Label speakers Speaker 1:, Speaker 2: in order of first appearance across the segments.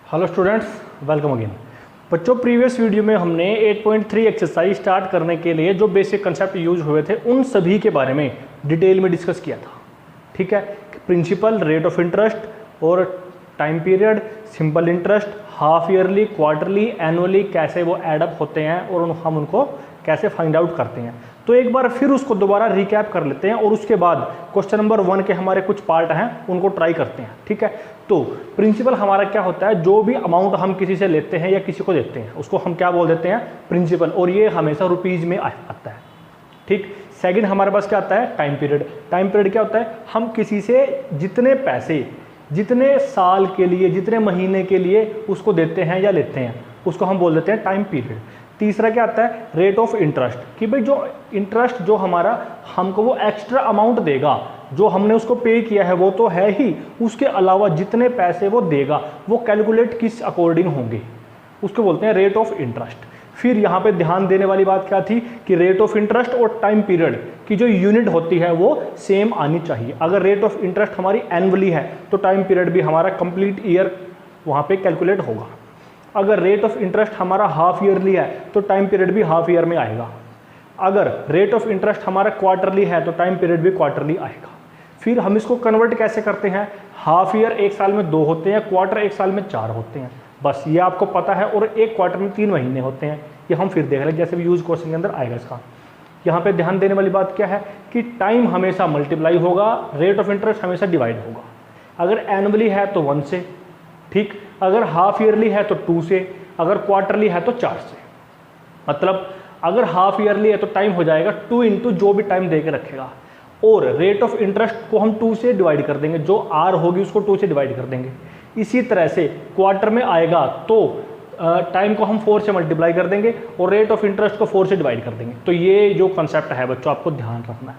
Speaker 1: Hello students, welcome again. बच्चों, previous video में हमने 8.3 एक्सरसाइज स्टार्ट करने के लिए जो बेसिक कंसेप्ट यूज हुए थे उन सभी के बारे में डिटेल में डिस्कस किया था। ठीक है, प्रिंसिपल, रेट ऑफ इंटरेस्ट और time period, simple interest, half yearly, quarterly, annually कैसे वो एडअप होते हैं और हम उनको कैसे फाइंड आउट करते हैं। तो एक बार फिर उसको दोबारा रिकैप कर लेते हैं और उसके बाद क्वेश्चन नंबर 1 के हमारे कुछ पार्ट हैं उनको ट्राई करते हैं। ठीक है, तो प्रिंसिपल हमारा क्या होता है, जो भी अमाउंट हम किसी से लेते हैं या किसी को देते हैं उसको हम क्या बोल देते हैं, प्रिंसिपल, और ये हमेशा रुपीज में आता है। ठीक, सेकंड हमारे पास क्या आता है, टाइम पीरियड। टाइम पीरियड क्या होता है, हम किसी से जितने पैसे, जितने साल के लिए, जितने महीने के लिए उसको देते हैं या लेते हैं उसको हम बोल देते हैं टाइम पीरियड। तीसरा क्या आता है, रेट ऑफ इंटरेस्ट, कि भाई जो इंटरेस्ट जो हमारा हमको वो एक्स्ट्रा अमाउंट देगा, जो हमने उसको पे किया है वो तो है ही, उसके अलावा जितने पैसे वो देगा वो कैलकुलेट किस अकॉर्डिंग होंगे उसको बोलते हैं रेट ऑफ इंटरेस्ट। फिर यहाँ पे ध्यान देने वाली बात क्या थी कि रेट ऑफ इंटरेस्ट और टाइम पीरियड की जो यूनिट होती है वो सेम आनी चाहिए। अगर रेट ऑफ इंटरेस्ट हमारी एनुअली है तो टाइम पीरियड भी हमारा कंप्लीट ईयर वहाँ पे कैलकुलेट होगा। अगर रेट ऑफ इंटरेस्ट हमारा हाफ ईयरली है तो टाइम पीरियड भी हाफ ईयर में आएगा। अगर रेट ऑफ इंटरेस्ट हमारा क्वार्टरली है तो टाइम पीरियड भी क्वार्टरली आएगा। फिर हम इसको कन्वर्ट कैसे करते हैं, हाफ ईयर एक साल में 2 होते हैं, क्वार्टर एक साल में 4 होते हैं, बस ये आपको पता है, और एक क्वार्टर में 3 महीने होते हैं। ये हम फिर देख लें, जैसे भी यूज क्वेश्चन के अंदर आएगा इसका। यहाँ पे ध्यान देने वाली बात क्या है कि टाइम हमेशा मल्टीप्लाई होगा, रेट ऑफ इंटरेस्ट हमेशा डिवाइड होगा। अगर एनुअली है तो 1 से, ठीक, अगर हाफ ईयरली है तो 2 से, अगर क्वार्टरली है तो 4 से। मतलब अगर हाफ ईयरली है तो टाइम हो जाएगा 2 इंटू जो भी टाइम दे के रखेगा, और रेट ऑफ इंटरेस्ट को हम 2 से डिवाइड कर देंगे, जो आर होगी उसको 2 से डिवाइड कर देंगे। इसी तरह से क्वार्टर में आएगा तो टाइम को हम 4 से मल्टीप्लाई कर देंगे और रेट ऑफ इंटरेस्ट को 4 से डिवाइड कर देंगे। तो ये जो कंसेप्ट है बच्चों आपको ध्यान रखना है।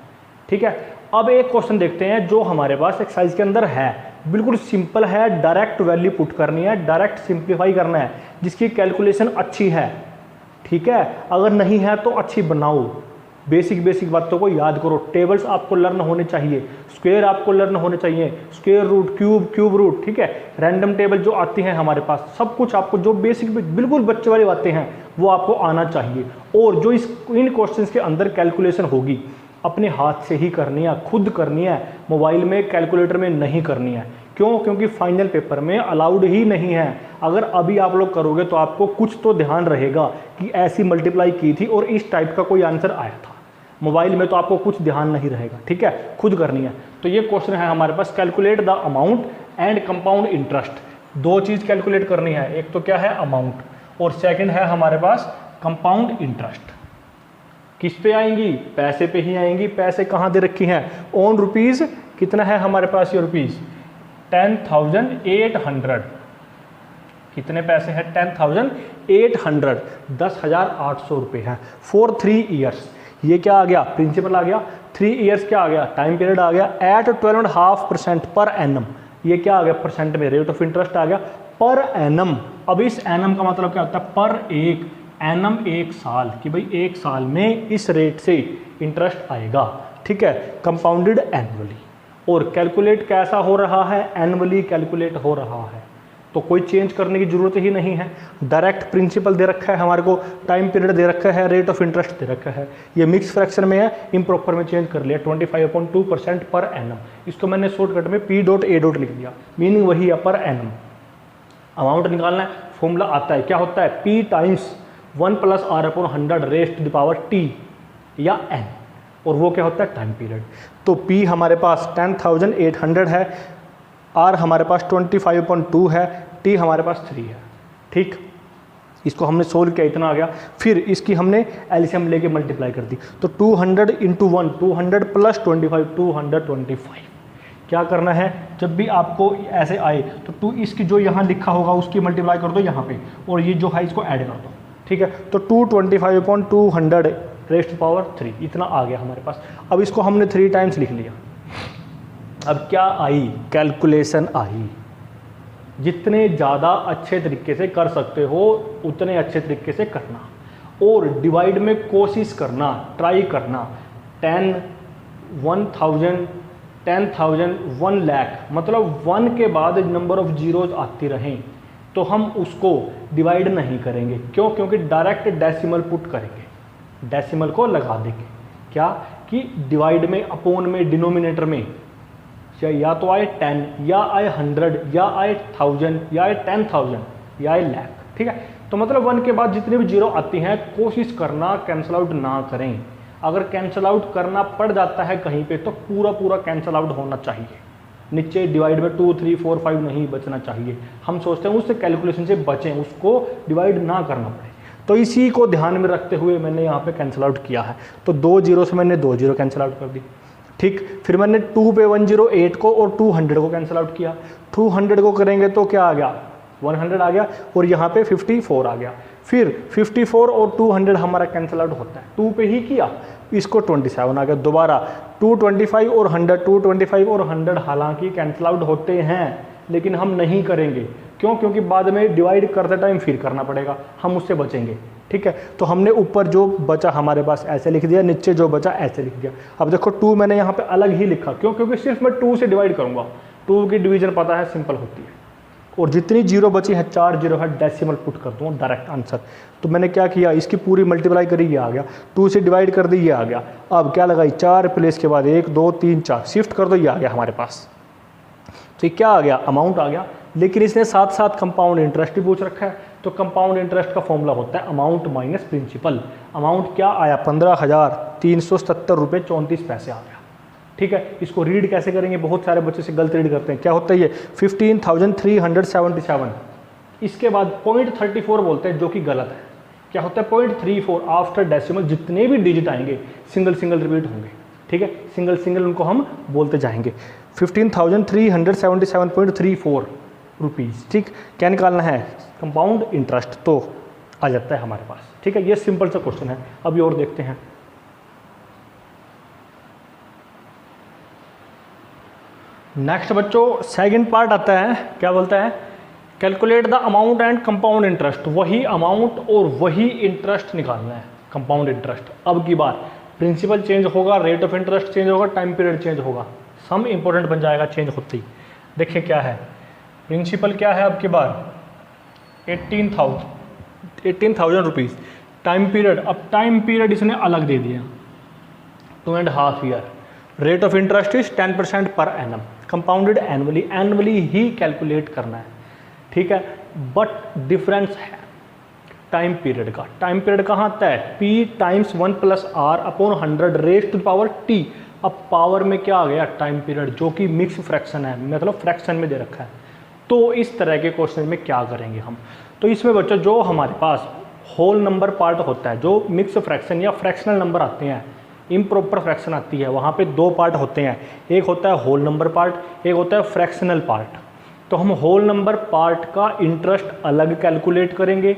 Speaker 1: ठीक है, अब एक क्वेश्चन देखते हैं जो हमारे पास एक्सरसाइज के अंदर है, बिल्कुल सिंपल है, डायरेक्ट वैल्यू पुट करनी है, डायरेक्ट सिंप्लीफाई करना है, जिसकी कैलकुलेशन अच्छी है। ठीक है, अगर नहीं है तो अच्छी बनाओ, बेसिक बातों को याद करो, टेबल्स आपको लर्न होने चाहिए, स्क्वायर आपको लर्न होने चाहिए, स्क्वायर रूट, क्यूब रूट, ठीक है, रैंडम टेबल जो आती है हमारे पास, सब कुछ आपको जो बेसिक बिल्कुल बच्चे वाली बातें हैं वो आपको आना चाहिए। और जो इन क्वेश्चंस के अंदर कैलकुलेशन होगी अपने हाथ से ही करनी है, खुद करनी है, मोबाइल में कैलकुलेटर में नहीं करनी है। क्यों? क्योंकि फाइनल पेपर में अलाउड ही नहीं है। अगर अभी आप लोग करोगे तो आपको कुछ तो ध्यान रहेगा कि ऐसी मल्टीप्लाई की थी और इस टाइप का कोई आंसर आया था। मोबाइल में तो आपको कुछ ध्यान नहीं रहेगा। ठीक है, खुद करनी है। तो ये क्वेश्चन है हमारे पास, calculate the amount and compound interest. 2 चीज कैलकुलेट करनी है, एक तो क्या है अमाउंट और सेकंड है हमारे पास कंपाउंड इंटरेस्ट। किस पे आएंगी? पैसे पे ही आएंगी। पैसे कहाँ दे रखी हैं? ऑन रुपीज कितना है हमारे पास, ये रुपीज 10,800। कितने पैसे हैं? 10,800, 10,800 रुपये है फॉर 3 ईयर्स। ये क्या आ गया? प्रिंसिपल आ गया। 3 ईयर्स क्या आ गया? टाइम पीरियड आ गया। Eight 12.5% per annum. ये क्या आ गया? परसेंट में रेट ऑफ इंटरेस्ट आ गया पर एनम। अब इस एनम का मतलब क्या होता है? पर एक एनम, 1 साल, कि भाई 1 साल में इस रेट से इंटरेस्ट आएगा। ठीक है, कंपाउंडेड एनुअली। और कैलकुलेट कैसा हो रहा है? एनुअली कैलकुलेट हो रहा है, तो कोई चेंज करने की जरूरत ही नहीं है। डायरेक्ट प्रिंसिपल दे रखा है हमारे को, टाइम पीरियड दे रखा है, रेट ऑफ इंटरेस्ट दे रखा है। ये मिक्स फ्रैक्शन में है, इम्प्रॉपर में चेंज कर लिया, 25.2% पर एनम। इसको मैंने शॉर्टकट में P.A. लिख दिया, मीनिंग वही है, पर एनम। अमाउंट निकालना है, फॉर्मूला आता है, क्या होता है? P times 1 + R/100 raised to the power T या N, और वो क्या होता है? Time period. तो P हमारे पास 10,800 है, R हमारे पास 25.2 है, T हमारे पास 3 है। ठीक, इसको हमने सोल्व किया, इतना आ गया। फिर इसकी हमने एलसीएम लेके मल्टीप्लाई कर दी, तो 200 × 1, 200 + 25, 225। क्या करना है? जब भी आपको ऐसे आए तो 2 इसकी जो यहाँ लिखा होगा उसकी मल्टीप्लाई कर दो यहाँ पे, और ये जो है इसको ऐड कर दो। ठीक है, तो 225.200 रेज़्ड टू पावर 3, इतना आ गया हमारे पास। अब इसको हमने 3 टाइम्स लिख लिया। अब क्या आई? Calculation I. जितने ज़्यादा अच्छे तरीके से कर सकते हो उतने अच्छे तरीके से करना, और डिवाइड में कोशिश करना, ट्राई करना। 10, 1000, 10,000, 1 लाख, मतलब 1 के बाद नंबर ऑफ जीरोज आती रहें। तो हम उसको डिवाइड नहीं करेंगे। क्यों? क्योंकि डायरेक्ट डेसिमल पुट करेंगे, डेसिमल को लगा देंगे। क्या कि डिवाइड में, अपोन में, डिनोमिनेटर में या तो आए 10 या आए 100 या आए 1000 या आए 10,000 या आए लाख। ठीक है, तो मतलब 1 के बाद जितनी भी जीरो आती हैं कोशिश करना कैंसल आउट ना करें। अगर कैंसल आउट करना पड़ जाता है कहीं पे तो पूरा पूरा कैंसल आउट होना चाहिए, नीचे डिवाइड में 2, 3, 4, 5 नहीं बचना चाहिए। हम सोचते हैं उससे कैलकुलेशन से बचें, उसको डिवाइड ना करना पड़े। तो इसी को ध्यान में रखते हुए मैंने यहाँ पे कैंसिल आउट किया है। तो 2 जीरो से मैंने 2 जीरो कैंसिल आउट कर दी। ठीक, फिर मैंने 2 पे 108 को और 200 को कैंसिल आउट किया। 200 को करेंगे तो क्या आ गया? 100 आ गया, और यहाँ पे 54 आ गया। फिर 54 और 200 हमारा कैंसिल आउट होता है, 2 पे ही किया, इसको 27 आ गया। दोबारा 225 और 100, 225 और 100 हालांकि कैंसिल आउट होते हैं लेकिन हम नहीं करेंगे। क्यों? क्योंकि बाद में डिवाइड करते टाइम फिर करना पड़ेगा, हम उससे बचेंगे। ठीक है, तो हमने ऊपर जो बचा हमारे पास ऐसे लिख दिया, नीचे जो बचा ऐसे लिख दिया। अब देखो 2 मैंने यहाँ पे अलग ही लिखा। क्यों? क्योंकि सिर्फ मैं 2 से डिवाइड करूँगा, 2 की डिवीजन पता है, सिंपल होती है। और जितनी जीरो बची है, 4 जीरो है, डेसिमल पुट कर दूँगा डायरेक्ट आंसर। तो मैंने क्या किया, इसकी पूरी मल्टीप्लाई करी, ये आ गया। 2 से डिवाइड कर दी, ये आ गया। अब क्या लगाई, 4 प्लेस के बाद 1, 2, 3, 4 शिफ्ट कर दो, ये आ गया हमारे पास। तो ये क्या आ गया, अमाउंट आ गया। लेकिन इसने साथ साथ कंपाउंड इंटरेस्ट भी पूछ रखा है। तो कंपाउंड इंटरेस्ट का फॉर्मूला होता है अमाउंट माइनस प्रिंसिपल। अमाउंट क्या आया, 15,370 रुपये 34 पैसे आ गया। ठीक है, इसको रीड कैसे करेंगे, बहुत सारे बच्चे से गलत रीड करते हैं। क्या होता है ये 15,377, इसके बाद 0.34 बोलते हैं जो कि गलत है। क्या होता है 0.34 आफ्टर डेसिमल, जितने भी डिजिट आएंगे सिंगल सिंगल रिपीट होंगे। ठीक है, सिंगल सिंगल उनको हम बोलते जाएंगे। 15,377.34 रुपीज़। ठीक, क्या निकालना है, कंपाउंड इंटरेस्ट, तो आ जाता है हमारे पास। ठीक है, ये सिंपल सा क्वेश्चन है। अभी और देखते हैं। नेक्स्ट बच्चों सेकंड पार्ट आता है, क्या बोलता है, calculate the amount and compound interest. वही अमाउंट और वही इंटरेस्ट निकालना है, कंपाउंड इंटरेस्ट। अब की बार प्रिंसिपल चेंज होगा, रेट ऑफ इंटरेस्ट चेंज होगा, टाइम पीरियड चेंज होगा, सम इंपॉर्टेंट बन जाएगा चेंज होते ही। देखिए क्या है प्रिंसिपल, क्या है अब की बार 18,000 रुपीज़। टाइम पीरियड, अब टाइम पीरियड इसने अलग दे दिया 2.5 year. Rate of interest is 10% पर एनम, कंपाउंडेड एनुअली, एनुअली ही कैलकुलेट करना है। ठीक है, बट डिफरेंस है टाइम पीरियड का। टाइम पीरियड कहाँ आता है, P times 1 + R upon 100 raised to power T। अब पावर में क्या आ गया, टाइम पीरियड, जो कि मिक्स फ्रैक्शन है, मतलब फ्रैक्शन में दे रखा है। तो इस तरह के क्वेश्चन में क्या करेंगे हम, तो इसमें बच्चों जो हमारे पास होल नंबर पार्ट होता है, जो मिक्स फ्रैक्शन या फ्रैक्शनल नंबर आते हैं, इम्प्रॉपर फ्रैक्शन आती है, वहाँ पे 2 पार्ट होते हैं। एक होता है होल नंबर पार्ट, एक होता है फ्रैक्शनल पार्ट। तो हम होल नंबर पार्ट का इंटरेस्ट अलग कैलकुलेट करेंगे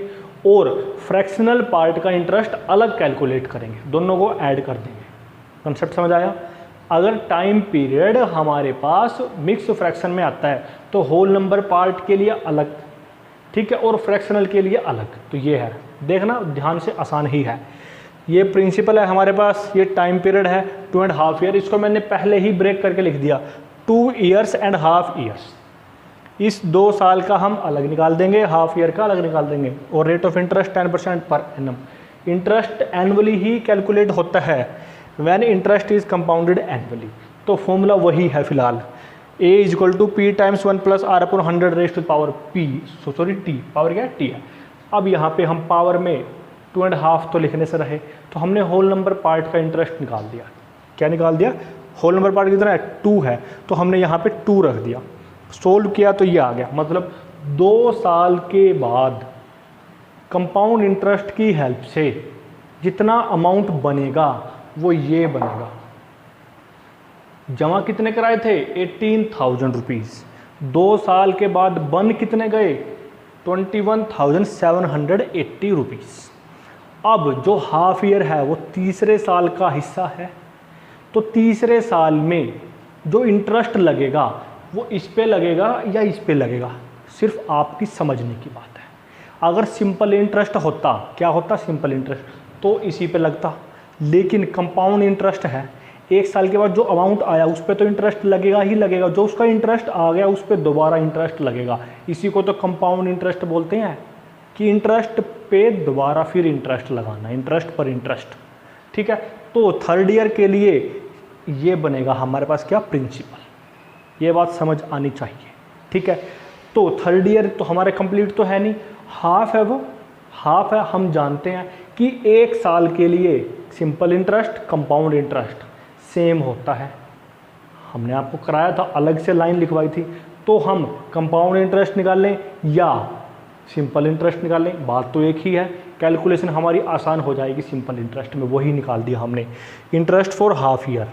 Speaker 1: और फ्रैक्शनल पार्ट का इंटरेस्ट अलग कैलकुलेट करेंगे, दोनों को ऐड कर देंगे। कॉन्सेप्ट समझ आया? अगर टाइम पीरियड हमारे पास मिक्स फ्रैक्शन में आता है तो होल नंबर पार्ट के लिए अलग, ठीक है, और फ्रैक्शनल के लिए अलग। तो ये है, देखना ध्यान से, आसान ही है। ये प्रिंसिपल है हमारे पास, ये टाइम पीरियड है 2.5 ईयर। इसको मैंने पहले ही ब्रेक करके लिख दिया 2 इयर्स एंड हाफ ईयर्स। इस 2 साल का हम अलग निकाल देंगे, हाफ ईयर का अलग निकाल देंगे। और रेट ऑफ इंटरेस्ट 10% पर एनम। इंटरेस्ट एनुअली ही कैलकुलेट होता है when interest is compounded annually. तो फॉर्मूला वही है फिलहाल, A = P times 1 + R upon 100 raised to power P, T, power क्या है, T है। अब यहाँ पे हम पावर में 2.5 तो लिखने से रहे, तो हमने होल नंबर पार्ट का इंटरेस्ट निकाल दिया। क्या निकाल दिया, होल नंबर पार्ट कितना है, 2 है, तो हमने यहाँ पे 2 रख दिया। सोल्व किया तो ये आ गया, मतलब 2 साल के बाद कंपाउंड इंटरेस्ट की हेल्प से जितना अमाउंट बनेगा वो ये बनेगा। जमा कितने कराए थे, 18,000 रुपीज़। 2 साल के बाद बन कितने गए, 21,780 रुपीज़। अब जो हाफ ईयर है वो तीसरे साल का हिस्सा है, तो तीसरे साल में जो इंटरेस्ट लगेगा वो इस पे लगेगा या इस पे लगेगा, सिर्फ आपकी समझने की बात है। अगर सिंपल इंटरेस्ट होता, क्या होता सिंपल इंटरेस्ट, तो इसी पे लगता। लेकिन कंपाउंड इंटरेस्ट है, 1 साल के बाद जो अमाउंट आया उस पर तो इंटरेस्ट लगेगा ही लगेगा, जो उसका इंटरेस्ट आ गया उस पर दोबारा इंटरेस्ट लगेगा। इसी को तो कंपाउंड इंटरेस्ट बोलते हैं, कि इंटरेस्ट पे दोबारा फिर इंटरेस्ट लगाना, इंटरेस्ट पर इंटरेस्ट। ठीक है, तो थर्ड ईयर के लिए ये बनेगा हमारे पास क्या, प्रिंसिपल। ये बात समझ आनी चाहिए। ठीक है, तो थर्ड ईयर तो हमारे कंप्लीट तो है नहीं, हाफ है, वो हाफ है। हम जानते हैं कि 1 साल के लिए simple interest compound interest same होता है। हमने आपको कराया था, अलग से लाइन लिखवाई थी। तो हम कंपाउंड इंटरेस्ट निकाल लें या सिंपल इंटरेस्ट निकाल लें, बात तो एक ही है। कैलकुलेशन हमारी आसान हो जाएगी सिंपल इंटरेस्ट में, वही निकाल दिया हमने, इंटरेस्ट फॉर हाफ ईयर।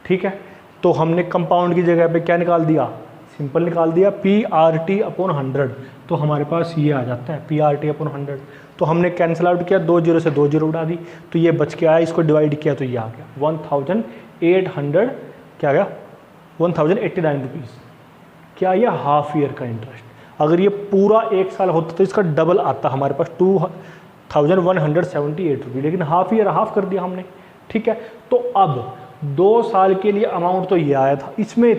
Speaker 1: ठीक है, तो हमने कंपाउंड की जगह पे क्या निकाल दिया, सिंपल निकाल दिया, PRT/100। तो हमारे पास ये आ जाता है PRT/100। तो हमने कैंसिल आउट किया, 2 जीरो से 2 जीरो उड़ा दी, तो ये बच के आया, इसको डिवाइड किया तो ये आ गया 1800, क्या आ गया 1089 रुपीज़। क्या ये हाफ ईयर का इंटरेस्ट। अगर ये पूरा 1 साल होता तो इसका डबल आता हमारे पास 2178 रुपये, लेकिन हाफ ईयर हाफ कर दिया हमने। ठीक है, तो अब 2 साल के लिए अमाउंट तो ये आया था, इसमें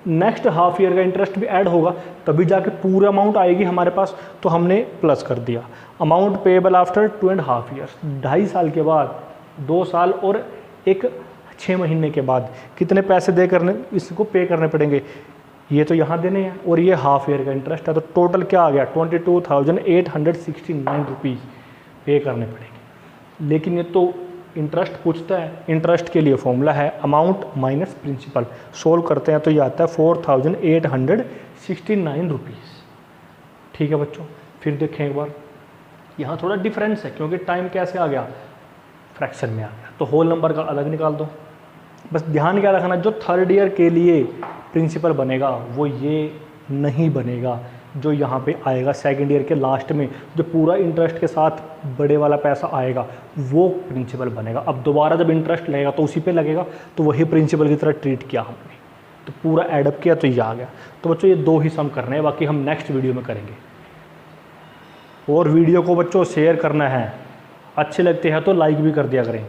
Speaker 1: नेक्स्ट हाफ ईयर का इंटरेस्ट भी ऐड होगा, तभी जाके पूरा अमाउंट आएगी हमारे पास। तो हमने प्लस कर दिया, अमाउंट पेएबल आफ्टर 2.5 ईयर्स, 2.5 साल के बाद, 2 साल और 6 महीने के बाद कितने पैसे दे करने इसको पे करने पड़ेंगे, ये तो यहाँ देने हैं, और ये हाफ ईयर का इंटरेस्ट है। तो टोटल क्या आ गया 22,869 रुपीज़ पे करने पड़ेंगे। लेकिन ये तो इंटरेस्ट पूछता है, इंटरेस्ट के लिए फॉर्मूला है अमाउंट माइनस प्रिंसिपल। सोल्व करते हैं तो ये आता है 4,869 रुपीज़। ठीक है बच्चों, फिर देखें एक बार, यहाँ थोड़ा डिफरेंस है क्योंकि टाइम कैसे आ गया, फ्रैक्शन में आ गया, तो होल नंबर का अलग निकाल दो। बस ध्यान क्या रखना, जो थर्ड ईयर के लिए प्रिंसिपल बनेगा वो ये नहीं बनेगा जो यहाँ पे आएगा सेकंड ईयर के लास्ट में, जो पूरा इंटरेस्ट के साथ बड़े वाला पैसा आएगा वो प्रिंसिपल बनेगा। अब दोबारा जब इंटरेस्ट लगेगा तो उसी पे लगेगा, तो वही प्रिंसिपल की तरह ट्रीट किया हमने, तो पूरा एडअप किया तो ये आ गया। तो बच्चों ये 2 ही सम करने हैं, बाकी हम नेक्स्ट वीडियो में करेंगे। और वीडियो को बच्चों शेयर करना है, अच्छे लगते हैं तो लाइक भी कर दिया करें।